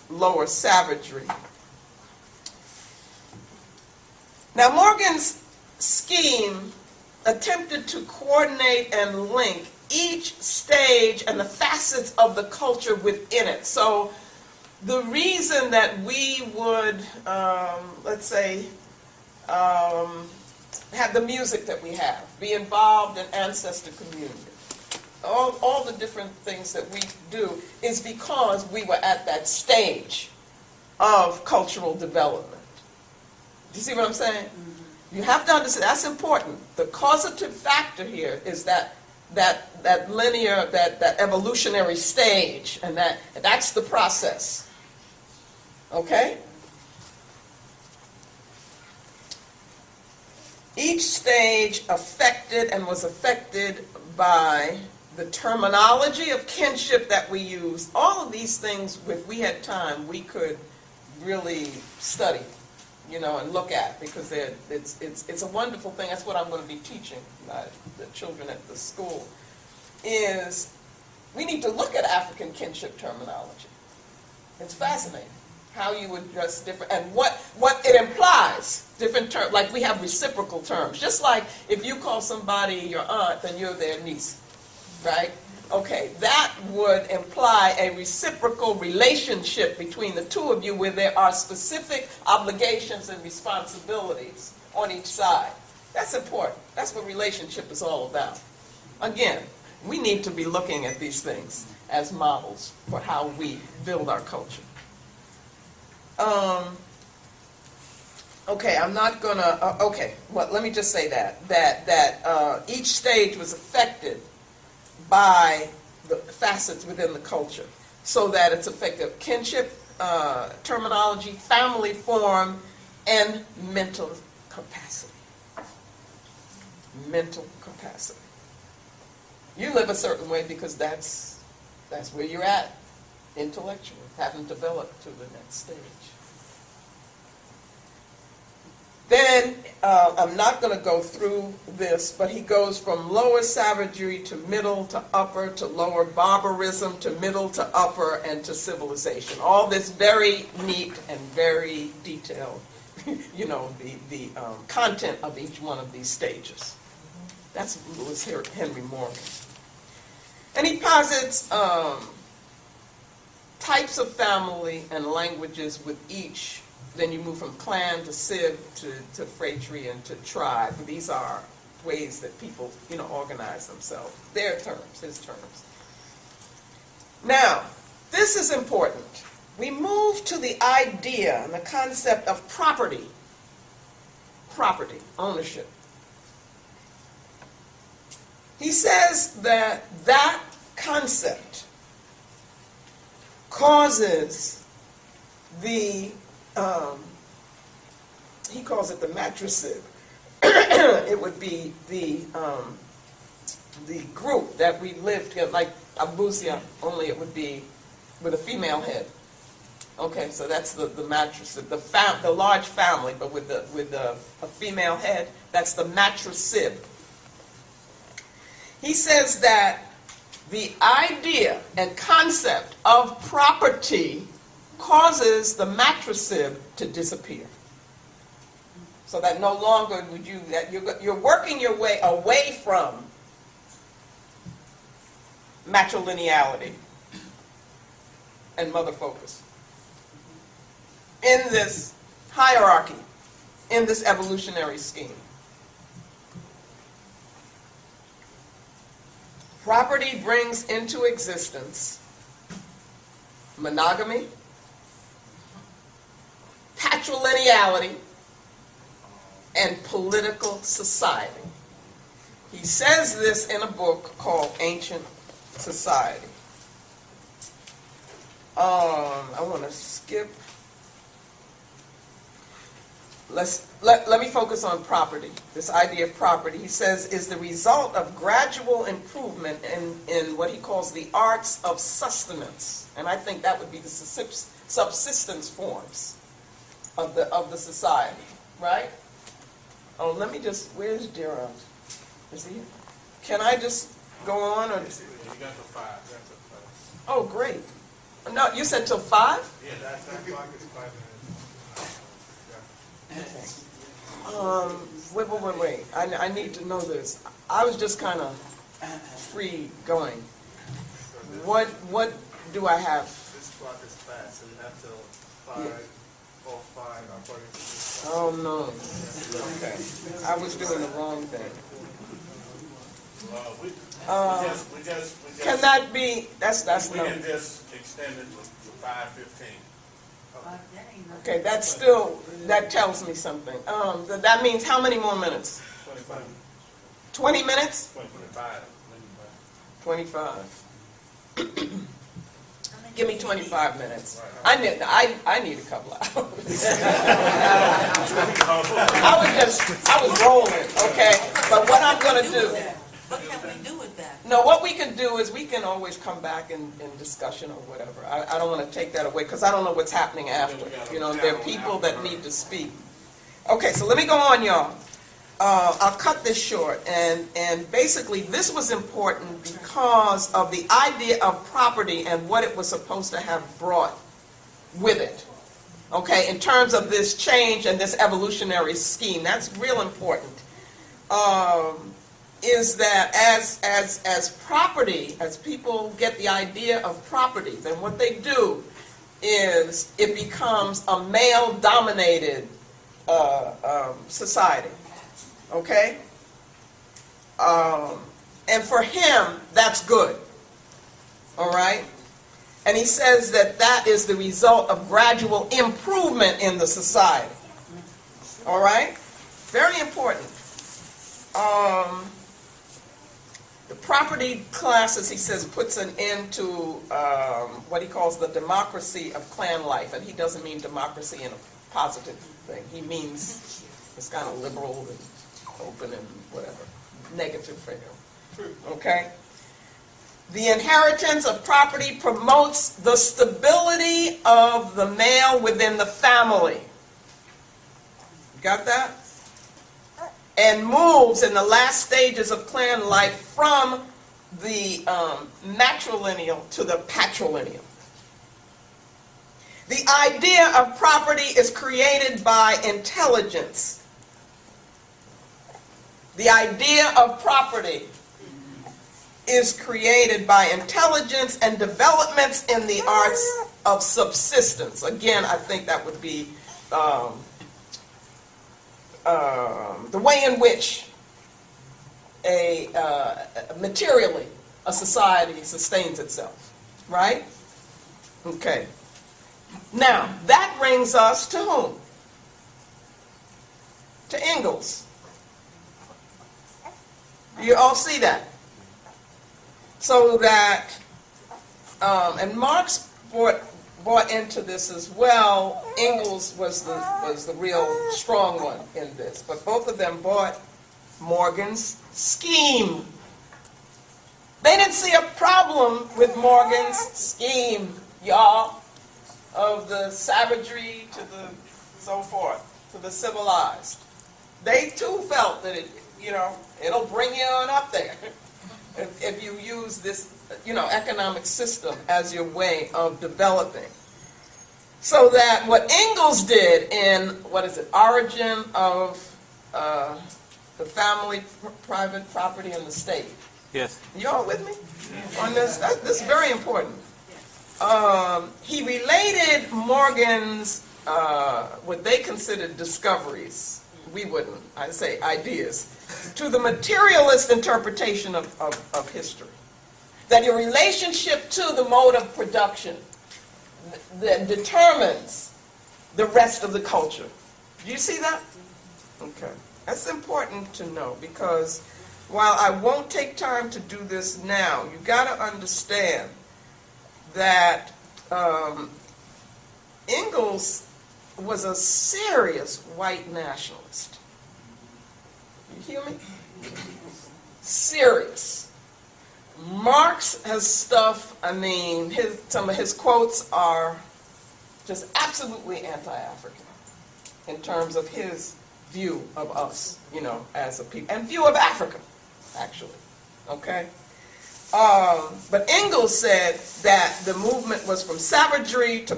lower savagery. Now, Morgan's scheme attempted to coordinate and link each stage and the facets of the culture within it. So the reason that we would, let's say, have the music that we have, be involved in ancestor community, all the different things that we do is because we were at that stage of cultural development. Do you see what I'm saying? Mm-hmm. You have to understand, that's important. The causative factor here is that linear, that evolutionary stage, and that's the process. Okay? Each stage affected and was affected by the terminology of kinship that we use. All of these things, if we had time, we could really study, and look at, because it's a wonderful thing. That's what I'm going to be teaching the children at the school, is we need to look at African kinship terminology. It's fascinating how you address different, and what it implies, different terms. Like we have reciprocal terms. Just like if you call somebody your aunt, then you're their niece, right? Okay, that would imply a reciprocal relationship between the two of you where there are specific obligations and responsibilities on each side. That's important. That's what relationship is all about. Again, we need to be looking at these things as models for how we build our culture. Okay, I'm not gonna, well, let me just say that each stage was affected by the facets within the culture, so that it's effective kinship, terminology, family form, and mental capacity. Mental capacity. You live a certain way because that's where you're at intellectually, haven't developed to the next stage. Then, I'm not going to go through this, but he goes from lower savagery to middle to upper to lower barbarism to middle to upper and to civilization. All this very neat and very detailed, the content of each one of these stages. That's Lewis Henry Morgan. And he posits types of family and languages with each. Then you move from clan to civ to phratry and to tribe. These are ways that people, organize themselves. Their terms, his terms. Now, this is important. We move to the idea and the concept of property. Property, ownership. He says that concept causes the he calls it the matricide. It would be the group that we lived together, like Abusia, only it would be with a female head. Okay, so that's the matricide, the large family, but with a female head. That's the matricide. He says that the idea and concept of property causes the matricide to disappear. So that no longer would you're working your way away from matrilineality and mother focus in this hierarchy, in this evolutionary scheme. Property brings into existence monogamy, patrilineality, and political society. He says this in a book called Ancient Society. I want to skip. Let me focus on property. This idea of property, he says, is the result of gradual improvement in what he calls the arts of sustenance. And I think that would be the subsistence forms of the society, right? Oh, let me just, where's Gerard? Is he here? Can I just go on? Or? You got till 5. Oh, great. No, you said till 5? Yeah, that's Wait. I need to know this. I was just kind of free going. What do I have? This clock is fast, so you have till 5:05 according to this clock. Oh no. Okay. I was doing the wrong thing. We just Can that be? That's we no. can just extend it to 5:15. Okay, that tells me something. That means how many more minutes? 25. 20 minutes? 25. 25. Give me 25 minutes. I need a couple of hours. I was rolling, okay? But what I'm going to do. What can we do with that? No, what we can do is we can always come back in discussion or whatever. I don't want to take that away because I don't know what's happening after. You know, there are people that need to speak. Okay, so let me go on, y'all. I'll cut this short. And basically, this was important because of the idea of property and what it was supposed to have brought with it. Okay, in terms of this change and this evolutionary scheme, that's real important. Is that as property, as people get the idea of property, then what they do is it becomes a male-dominated society. Okay? And for him, that's good. All right? And he says that is the result of gradual improvement in the society. All right? Very important. The property classes, he says, puts an end to what he calls the democracy of clan life. And he doesn't mean democracy in a positive thing. He means it's kind of liberal and open and whatever. Negative for him. Okay? The inheritance of property promotes the stability of the male within the family. Got that? And moves in the last stages of clan life from the matrilineal to the patrilineal. The idea of property is created by intelligence. The idea of property is created by intelligence and developments in the arts of subsistence. Again, I think that would be the way in which materially a society sustains itself, right? Okay. Now, that brings us to whom? To Engels. You all see that? So that, and Marx bought into this as well. Engels was the real strong one in this, but both of them bought Morgan's scheme. They didn't see a problem with Morgan's scheme, y'all, of the savagery to the so forth, to the civilized. They too felt that it'll bring you on up there if you use this economic system as your way of developing. So that what Engels did in, Origin of the Family, Private Property, and the State. Yes. You all with me on this? This is very important. He related Morgan's, what they considered discoveries, we wouldn't, I'd say ideas, to the materialist interpretation of history. That your relationship to the mode of production that determines the rest of the culture. Do you see that? Okay. That's important to know because while I won't take time to do this now, you got to understand that Engels was a serious white nationalist. You hear me? Serious. Marx has stuff, some of his quotes are just absolutely anti-African in terms of his view of us, as a people, and view of Africa, actually, okay? But Engels said that the movement was from savagery to